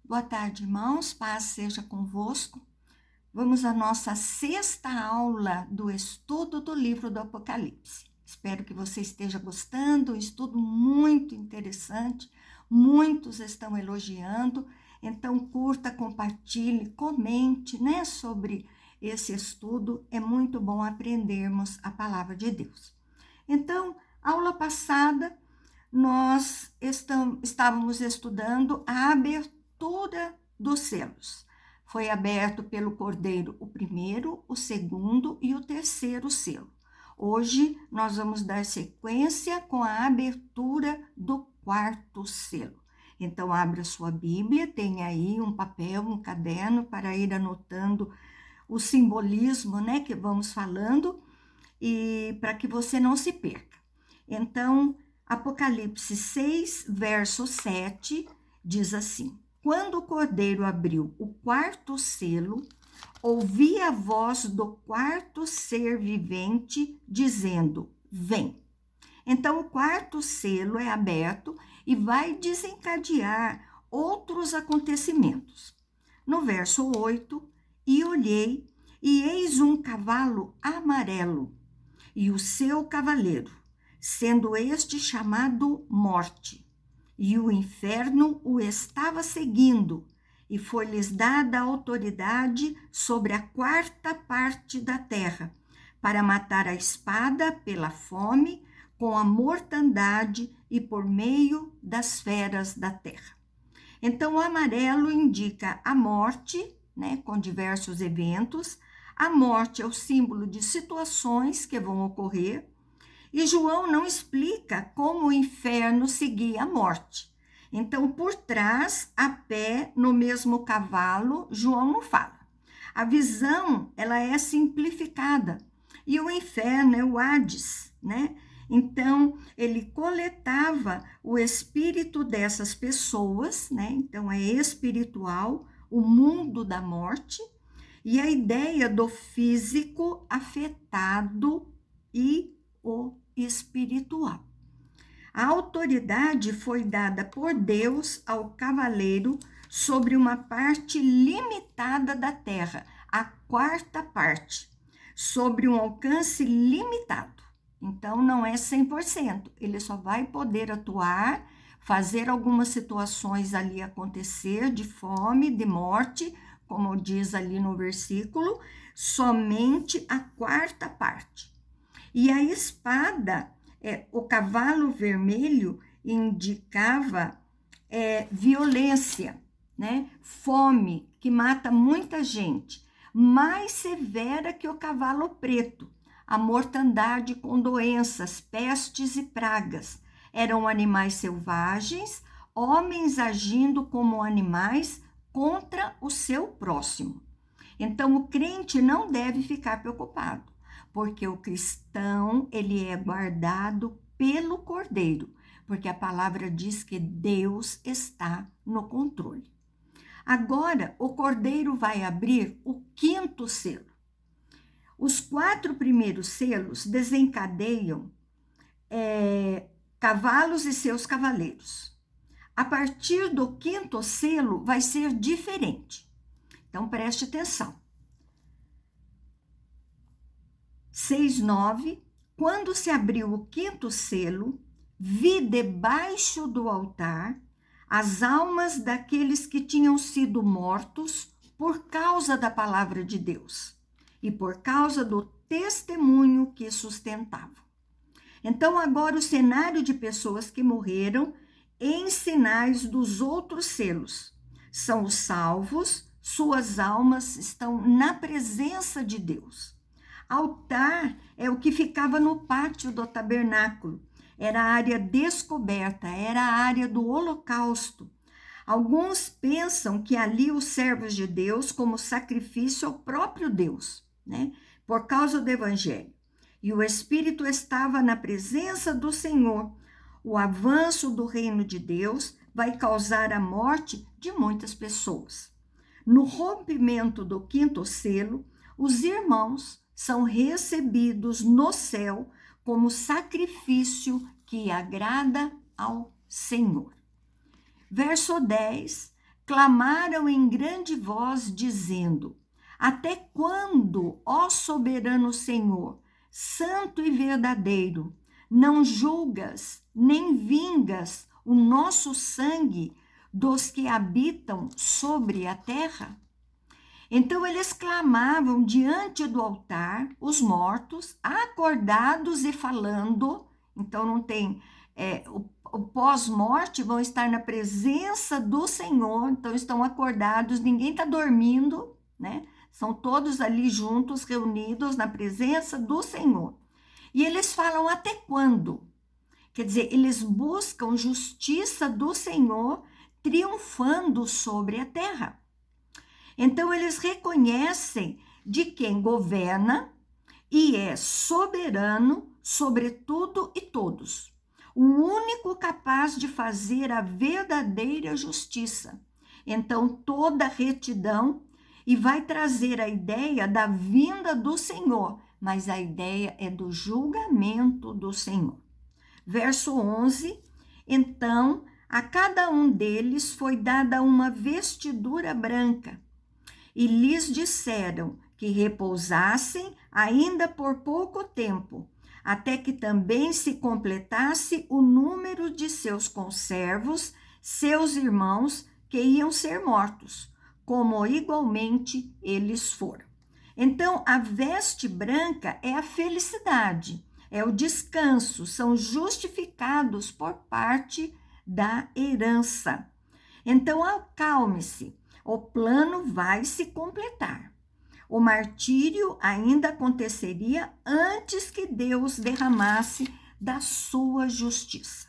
Boa tarde, irmãos. Paz seja convosco. Vamos à nossa sexta aula do estudo do livro do Apocalipse. Espero que você esteja gostando, um estudo muito interessante. Muitos estão elogiando. Então, curta, compartilhe, comente, sobre esse estudo. É muito bom aprendermos a palavra de Deus. Então, aula passada, nós estávamos estudando a abertura dos selos. Foi aberto pelo Cordeiro o primeiro, o segundo e o terceiro selo. Hoje nós vamos dar sequência com a abertura do quarto selo. Então, abra sua Bíblia, tem aí um papel, um caderno para ir anotando o simbolismo, que vamos falando, e para que você não se perca. Então, Apocalipse 6, verso 7, diz assim: Quando o Cordeiro abriu o quarto selo, ouvi a voz do quarto ser vivente dizendo: Vem. Então, o quarto selo é aberto e vai desencadear outros acontecimentos. No verso 8, e olhei, e eis um cavalo amarelo, e o seu cavaleiro, sendo este chamado Morte, e o inferno o estava seguindo, e foi-lhes dada autoridade sobre a quarta parte da terra, para matar a espada pela fome, com a mortandade e por meio das feras da terra. Então, o amarelo indica a morte, com diversos eventos. A morte é o símbolo de situações que vão ocorrer. E João não explica como o inferno seguia a morte. Então, por trás, a pé, no mesmo cavalo, João não fala. A visão, ela é simplificada. E o inferno é o Hades, Então, ele coletava o espírito dessas pessoas, Então, é espiritual, o mundo da morte, e a ideia do físico afetado e o espiritual. A autoridade foi dada por Deus ao cavaleiro sobre uma parte limitada da terra, a quarta parte, sobre um alcance limitado. Então, não é 100%. Ele só vai poder atuar, fazer algumas situações ali acontecer, de fome, de morte, como diz ali no versículo, somente a quarta parte. E a espada, o cavalo vermelho, indicava violência, fome, que mata muita gente, mais severa que o cavalo preto, a mortandade com doenças, pestes e pragas. Eram animais selvagens, homens agindo como animais contra o seu próximo. Então, o crente não deve ficar preocupado, porque o cristão, ele é guardado pelo Cordeiro, porque a palavra diz que Deus está no controle. Agora, o Cordeiro vai abrir o quinto selo. Os 4 primeiros selos desencadeiam cavalos e seus cavaleiros. A partir do quinto selo vai ser diferente. Então, preste atenção. 6:9, quando se abriu o quinto selo, vi debaixo do altar as almas daqueles que tinham sido mortos por causa da palavra de Deus e por causa do testemunho que sustentavam. Então, agora o cenário de pessoas que morreram em sinais dos outros selos. São os salvos, suas almas estão na presença de Deus. Altar é o que ficava no pátio do tabernáculo. Era a área descoberta, era a área do holocausto. Alguns pensam que ali os servos de Deus, como sacrifício ao próprio Deus, por causa do evangelho. E o Espírito estava na presença do Senhor. O avanço do reino de Deus vai causar a morte de muitas pessoas. No rompimento do quinto selo, os irmãos são recebidos no céu como sacrifício que agrada ao Senhor. Verso 10 clamaram em grande voz, dizendo: Até quando, ó soberano Senhor, santo e verdadeiro, não julgas nem vingas o nosso sangue dos que habitam sobre a terra? Então eles clamavam diante do altar, os mortos, acordados e falando. Então não tem o pós-morte, vão estar na presença do Senhor, então estão acordados, ninguém está dormindo, né? São todos ali juntos, reunidos na presença do Senhor. E eles falam até quando? Quer dizer, eles buscam justiça do Senhor, triunfando sobre a terra. Então, eles reconhecem de quem governa e é soberano sobre tudo e todos, o único capaz de fazer a verdadeira justiça. Então, toda retidão, e vai trazer a ideia da vinda do Senhor, mas a ideia é do julgamento do Senhor. Verso 11, então, a cada um deles foi dada uma vestidura branca, e lhes disseram que repousassem ainda por pouco tempo, até que também se completasse o número de seus conservos, seus irmãos, que iam ser mortos, como igualmente eles foram. Então, a veste branca é a felicidade, é o descanso, são justificados por parte da herança. Então, acalme-se, o plano vai se completar. O martírio ainda aconteceria antes que Deus derramasse da sua justiça.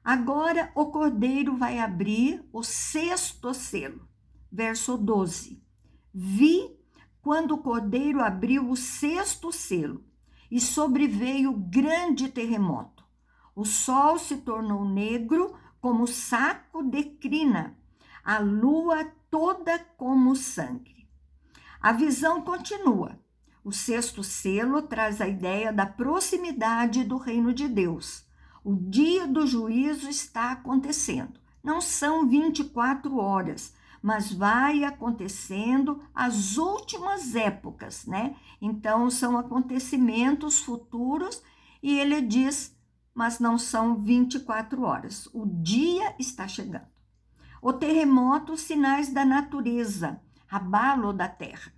Agora o Cordeiro vai abrir o 6º selo. Verso 12. Vi quando o Cordeiro abriu o 6º selo e sobreveio grande terremoto. O sol se tornou negro como saco de crina, a lua toda como sangue. A visão continua. O 6º selo traz a ideia da proximidade do reino de Deus. O dia do juízo está acontecendo. Não são 24 horas, mas vai acontecendo as últimas épocas, né? Então, são acontecimentos futuros e ele diz, mas não são 24 horas. O dia está chegando. O terremoto, sinais da natureza, abalo da terra.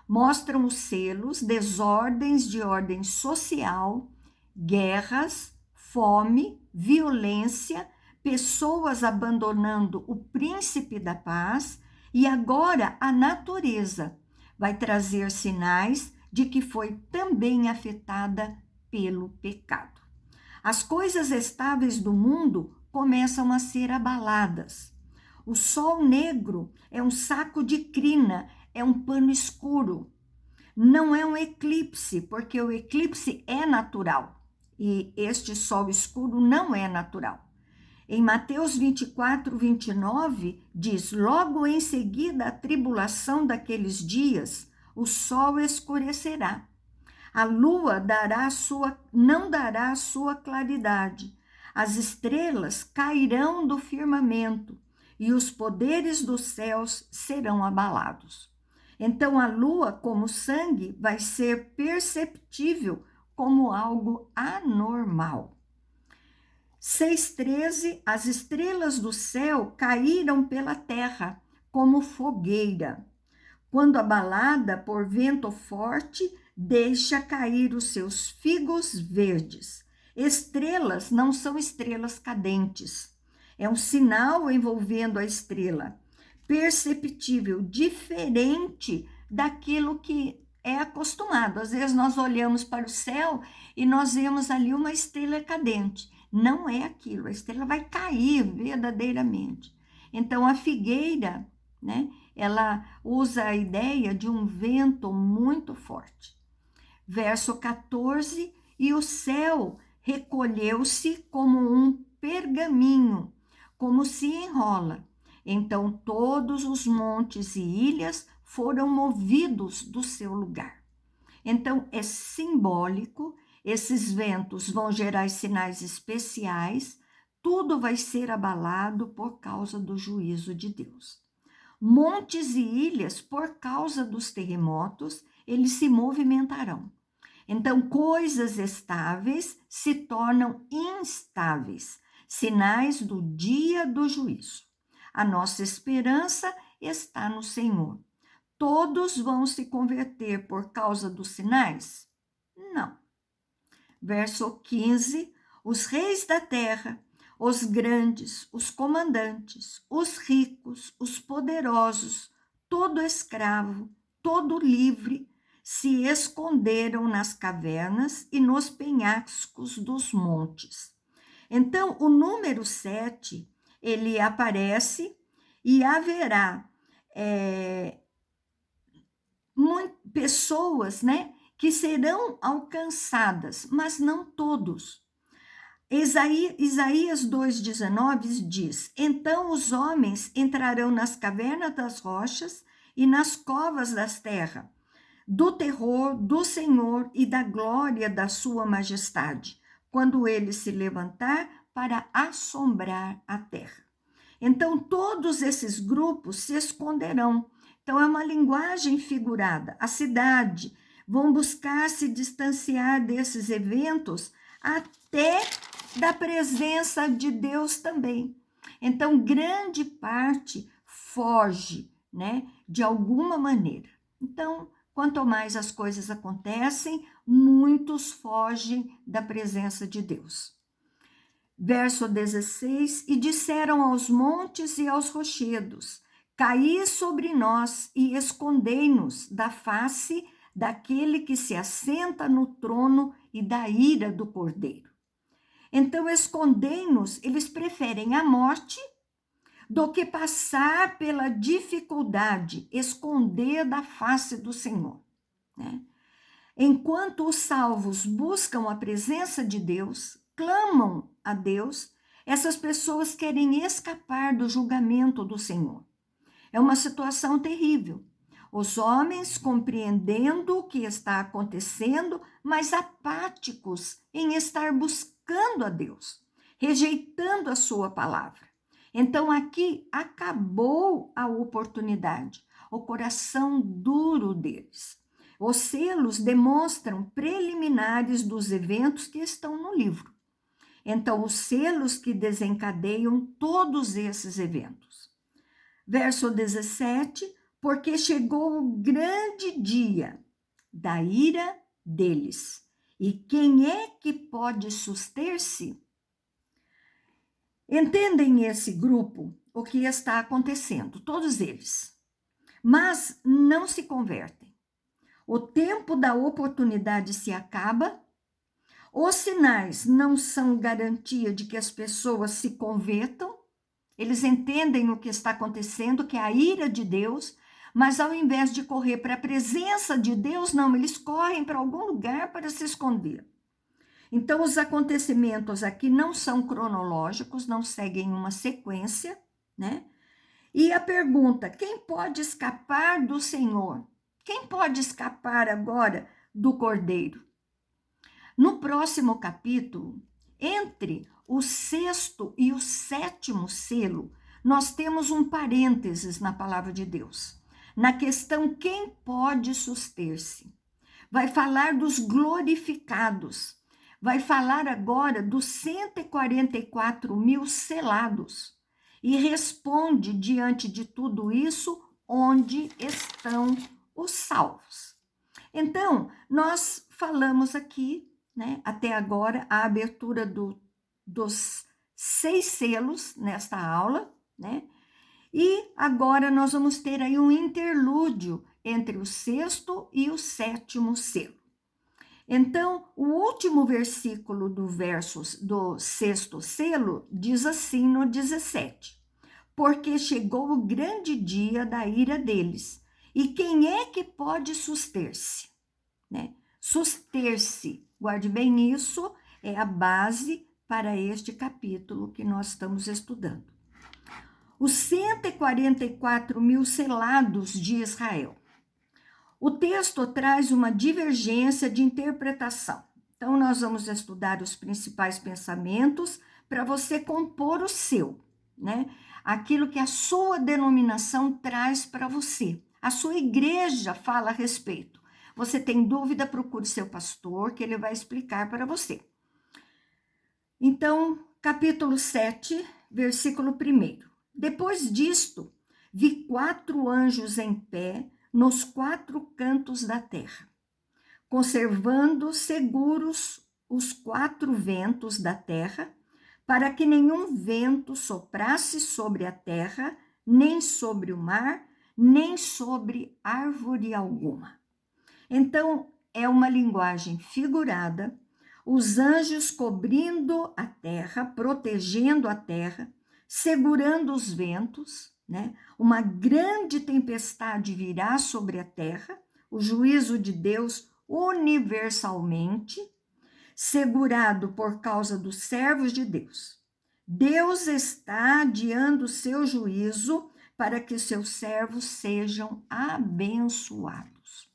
Mostram os selos, desordens de ordem social, guerras, fome, violência, pessoas abandonando o príncipe da paz, e agora a natureza vai trazer sinais de que foi também afetada pelo pecado. As coisas estáveis do mundo começam a ser abaladas. O sol negro é um saco de crina, é um pano escuro. Não é um eclipse, porque o eclipse é natural e este sol escuro não é natural. Em Mateus 24, 29, diz: logo em seguida a tribulação daqueles dias, o sol escurecerá. A lua não dará a sua claridade. As estrelas cairão do firmamento e os poderes dos céus serão abalados. Então a lua, como sangue, vai ser perceptível como algo anormal. 6:13, as estrelas do céu caíram pela terra como fogueira. Quando abalada por vento forte, deixa cair os seus figos verdes. Estrelas não são estrelas cadentes. É um sinal envolvendo a estrela, perceptível, diferente daquilo que é acostumado. Às vezes nós olhamos para o céu e nós vemos ali uma estrela cadente. Não é aquilo, a estrela vai cair verdadeiramente. Então a figueira, né, ela usa a ideia de um vento muito forte. Verso 14, e o céu recolheu-se como um pergaminho, como se enrola. Então todos os montes e ilhas foram movidos do seu lugar. Então é simbólico, esses ventos vão gerar sinais especiais, tudo vai ser abalado por causa do juízo de Deus. Montes e ilhas, por causa dos terremotos, eles se movimentarão. Então, coisas estáveis se tornam instáveis, sinais do dia do juízo. A nossa esperança está no Senhor. Todos vão se converter por causa dos sinais? Não. Verso 15: os reis da terra, os grandes, os comandantes, os ricos, os poderosos, todo escravo, todo livre, se esconderam nas cavernas e nos penhascos dos montes. Então, o número 7, ele aparece e haverá pessoas, né, que serão alcançadas, mas não todos. Isaías 2,19 diz: então os homens entrarão nas cavernas das rochas e nas covas das terras, do terror do Senhor e da glória da sua majestade, quando ele se levantar para assombrar a terra. Então, todos esses grupos se esconderão. Então, é uma linguagem figurada. A cidade vão buscar se distanciar desses eventos até da presença de Deus também. Então, grande parte foge, né, de alguma maneira. Então, quanto mais as coisas acontecem, muitos fogem da presença de Deus. Verso 16: e disseram aos montes e aos rochedos: caí sobre nós e escondei-nos da face daquele que se assenta no trono e da ira do Cordeiro. Então, escondei-nos, eles preferem a morte do que passar pela dificuldade, esconder da face do Senhor, né? Enquanto os salvos buscam a presença de Deus, clamam a Deus, essas pessoas querem escapar do julgamento do Senhor. É uma situação terrível. Os homens compreendendo o que está acontecendo, mas apáticos em estar buscando a Deus, rejeitando a sua palavra. Então aqui acabou a oportunidade, o coração duro deles. Os selos demonstram preliminares dos eventos que estão no livro. Então, os selos que desencadeiam todos esses eventos. Verso 17: porque chegou o grande dia da ira deles. E quem é que pode suster-se? Entendem esse grupo o que está acontecendo, todos eles, mas não se convertem. O tempo da oportunidade se acaba, os sinais não são garantia de que as pessoas se convertam, eles entendem o que está acontecendo, que é a ira de Deus, mas ao invés de correr para a presença de Deus, não, eles correm para algum lugar para se esconder. Então, os acontecimentos aqui não são cronológicos, não seguem uma sequência, né? E a pergunta: quem pode escapar do Senhor? Quem pode escapar agora do Cordeiro? No próximo capítulo, entre o 6º e o 7º selo, nós temos um parênteses na palavra de Deus. Na questão quem pode suster-se. Vai falar dos glorificados. Vai falar agora dos 144 mil selados. E responde diante de tudo isso, onde estão os salvos. Então, nós falamos aqui, né, até agora, a abertura dos 6 selos nesta aula, né? E agora nós vamos ter aí um interlúdio entre o 6º e o 7º selo. Então, o último versículo do 6º selo diz assim no 17: porque chegou o grande dia da ira deles, e quem é que pode suster-se? Né? Suster-se, guarde bem isso, é a base para este capítulo que nós estamos estudando. Os 144 mil selados de Israel. O texto traz uma divergência de interpretação. Então, nós vamos estudar os principais pensamentos para você compor o seu, né? Aquilo que a sua denominação traz para você. A sua igreja fala a respeito. Você tem dúvida, procure seu pastor, que ele vai explicar para você. Então, capítulo 7, versículo 1. Depois disto, vi 4 anjos em pé nos 4 cantos da terra, conservando seguros os 4 ventos da terra, para que nenhum vento soprasse sobre a terra, nem sobre o mar, nem sobre árvore alguma. Então, é uma linguagem figurada, os anjos cobrindo a terra, protegendo a terra, segurando os ventos, né? Uma grande tempestade virá sobre a terra, o juízo de Deus universalmente, segurado por causa dos servos de Deus. Deus está adiando o seu juízo para que seus servos sejam abençoados.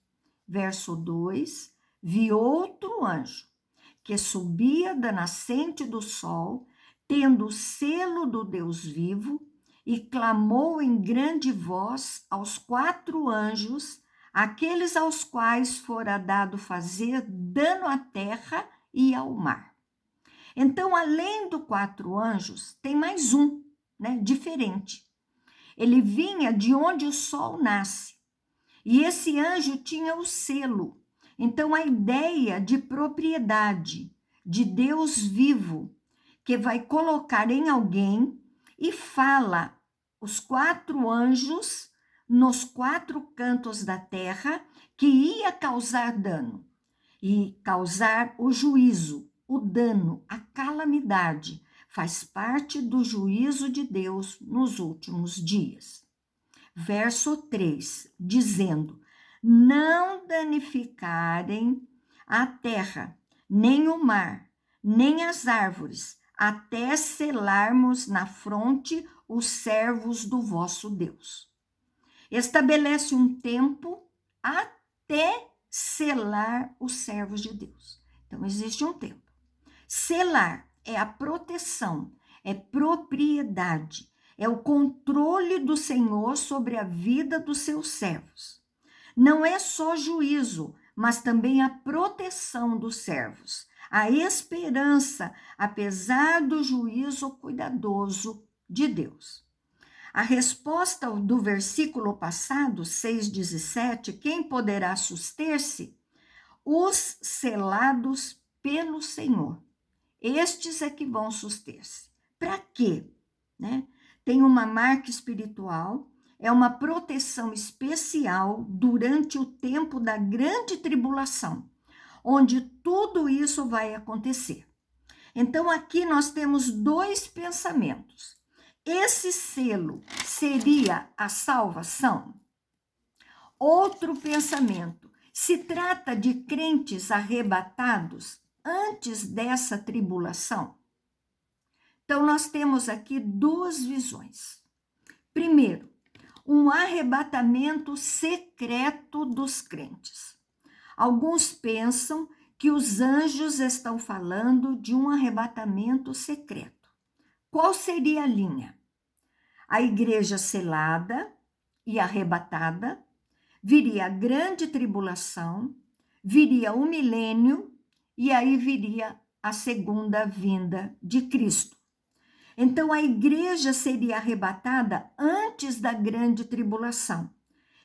Verso 2, vi outro anjo que subia da nascente do sol, tendo o selo do Deus vivo, e clamou em grande voz aos 4 anjos, aqueles aos quais fora dado fazer dano à terra e ao mar. Então, além do 4 anjos, tem mais um, né, diferente. Ele vinha de onde o sol nasce. E esse anjo tinha o selo. Então, a ideia de propriedade de Deus vivo, que vai colocar em alguém e fala os 4 anjos nos 4 cantos da terra que ia causar dano e causar o juízo, o dano, a calamidade. Faz parte do juízo de Deus nos últimos dias. Verso 3, dizendo: não danificarem a terra, nem o mar, nem as árvores, até selarmos na fronte os servos do vosso Deus. Estabelece um tempo até selar os servos de Deus. Então, existe um tempo. Selar é a proteção, é propriedade, é o controle do Senhor sobre a vida dos seus servos. Não é só juízo, mas também a proteção dos servos, a esperança, apesar do juízo cuidadoso de Deus. A resposta do versículo passado, 6,17, quem poderá suster-se? Os selados pelo Senhor. Estes é que vão suster-se. Para quê? Né? Tem uma marca espiritual, é uma proteção especial durante o tempo da grande tribulação, onde tudo isso vai acontecer. Então, aqui nós temos 2 pensamentos. Esse selo seria a salvação? Outro pensamento, se trata de crentes arrebatados antes dessa tribulação? Então, nós temos aqui 2 visões. Primeiro, um arrebatamento secreto dos crentes. Alguns pensam que os anjos estão falando de um arrebatamento secreto. Qual seria a linha? A igreja selada e arrebatada, viria a grande tribulação, viria o milênio e aí viria a segunda vinda de Cristo. Então, a igreja seria arrebatada antes da grande tribulação.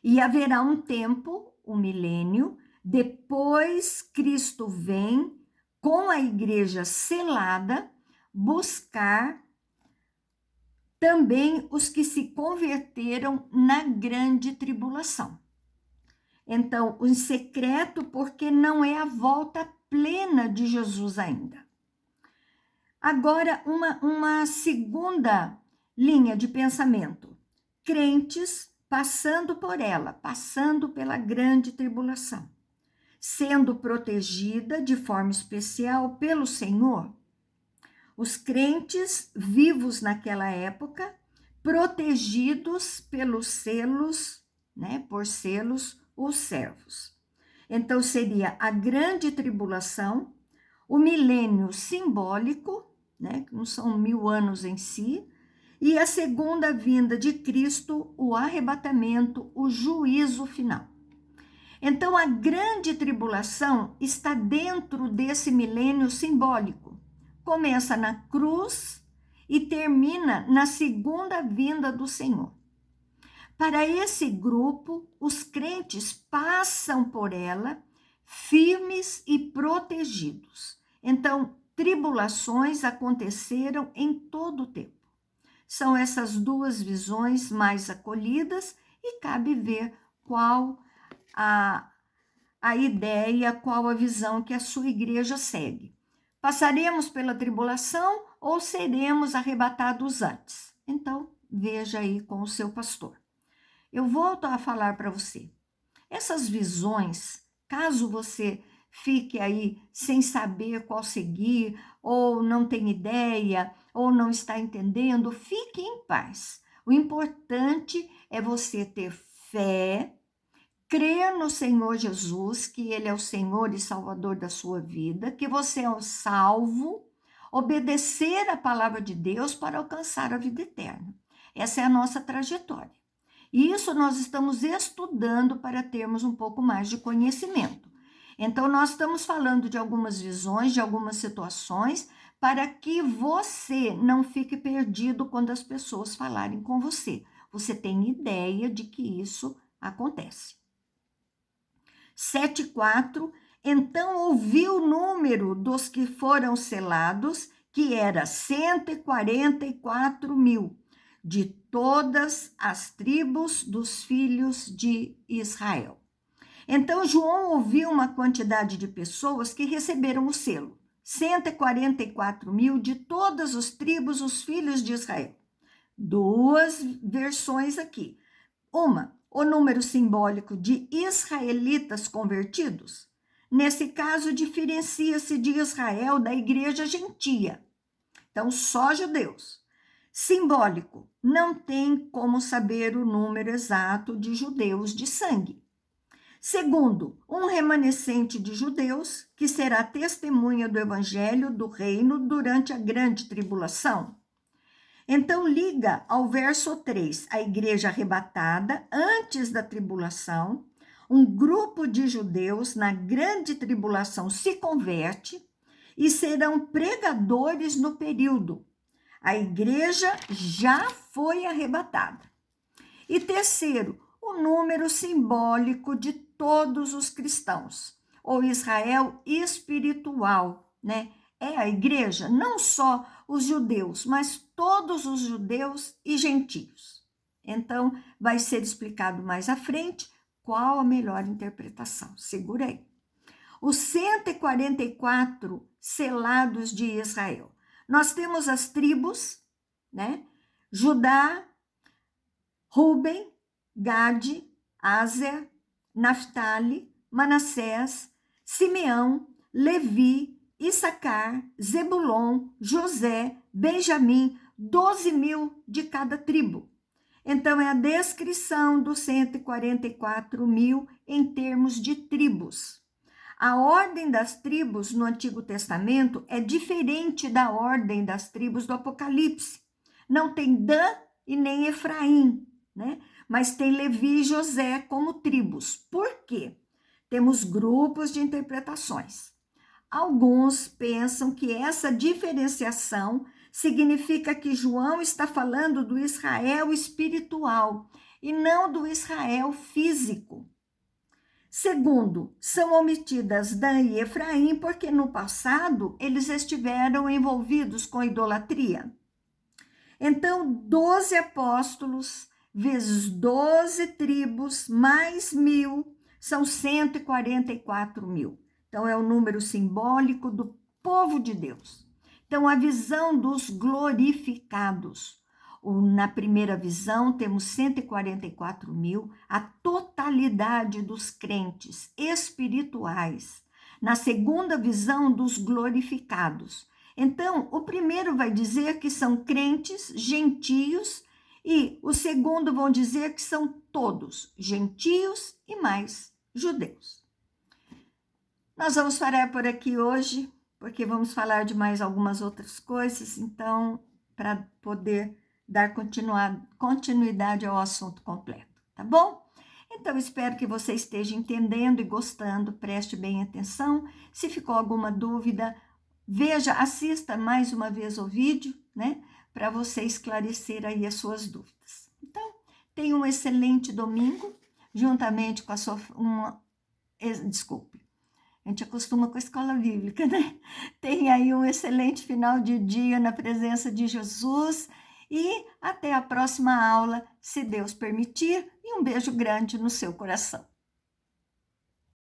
E haverá um tempo, o milênio, depois Cristo vem com a igreja selada buscar também os que se converteram na grande tribulação. Então, o secreto porque não é a volta plena de Jesus ainda. Agora, uma segunda linha de pensamento. Crentes passando por ela, passando pela grande tribulação, sendo protegida de forma especial pelo Senhor. Os crentes vivos naquela época, protegidos pelos selos, né, por selos, os servos. Então, seria a grande tribulação, o milênio simbólico, né? Que não são 1000 anos em si. E a segunda vinda de Cristo, o arrebatamento, o juízo final. Então, a grande tribulação está dentro desse milênio simbólico. Começa na cruz e termina na segunda vinda do Senhor. Para esse grupo, os crentes passam por ela firmes e protegidos. Então, tribulações aconteceram em todo o tempo. São essas duas visões mais acolhidas e cabe ver qual a ideia, qual a visão que a sua igreja segue. Passaremos pela tribulação ou seremos arrebatados antes? Então, veja aí com o seu pastor. Eu volto a falar para você. Essas visões, caso você fique aí sem saber qual seguir, ou não tem ideia, ou não está entendendo, fique em paz. O importante é você ter fé, crer no Senhor Jesus, que Ele é o Senhor e Salvador da sua vida, que você é o salvo, obedecer a palavra de Deus para alcançar a vida eterna. Essa é a nossa trajetória. E isso nós estamos estudando para termos um pouco mais de conhecimento. Então, nós estamos falando de algumas visões, de algumas situações, para que você não fique perdido quando as pessoas falarem com você. Você tem ideia de que isso acontece. 7,4. Então ouvi o número dos que foram selados, que era 144.000, de todas as tribos dos filhos de Israel. Então João ouviu uma quantidade de pessoas que receberam o selo. 144.000 de todas as tribos, os filhos de Israel. Duas versões aqui. Uma, o número simbólico de israelitas convertidos. Nesse caso, diferencia-se de Israel da igreja gentia. Então, só judeus. Simbólico, não tem como saber o número exato de judeus de sangue. Segundo, um remanescente de judeus que será testemunha do evangelho do reino durante a grande tribulação. Então, liga ao verso 3, a igreja arrebatada antes da tribulação, um grupo de judeus na grande tribulação se converte e serão pregadores no período. A igreja já foi arrebatada. E terceiro, o número simbólico de todos os cristãos, ou Israel espiritual, né? É a igreja, não só os judeus, mas todos os judeus e gentios. Então, vai ser explicado mais à frente qual a melhor interpretação. Segura aí. Os 144 selados de Israel. Nós temos as tribos, né? Judá, Ruben, Gade, Áser, Naftali, Manassés, Simeão, Levi, Issacar, Zebulon, José, Benjamim, 12.000 de cada tribo. Então, é a descrição dos 144.000 em termos de tribos. A ordem das tribos no Antigo Testamento é diferente da ordem das tribos do Apocalipse. Não tem Dan e nem Efraim, né? Mas tem Levi e José como tribos. Por quê? Temos grupos de interpretações. Alguns pensam que essa diferenciação significa que João está falando do Israel espiritual e não do Israel físico. Segundo, são omitidas Dan e Efraim porque no passado eles estiveram envolvidos com idolatria. Então, 12 apóstolos vezes 12 tribos mais 1.000 são 144.000. Então, é o número simbólico do povo de Deus. Então, a visão dos glorificados. Na primeira visão, temos 144.000, a totalidade dos crentes espirituais. Na segunda visão, dos glorificados. Então, o primeiro vai dizer que são crentes, gentios, e o segundo vão dizer que são todos, gentios e mais judeus. Nós vamos parar por aqui hoje. porque vamos falar de mais algumas outras coisas, então, para poder dar continuidade ao assunto completo, tá bom? Então, espero que você esteja entendendo e gostando, preste bem atenção. Se ficou alguma dúvida, veja, assista mais uma vez o vídeo, né? Para você esclarecer aí as suas dúvidas. Então, tenha um excelente domingo, juntamente com a sua... Desculpe, a gente acostuma com a escola bíblica, né? Tenha aí um excelente final de dia na presença de Jesus e até a próxima aula, se Deus permitir, e um beijo grande no seu coração.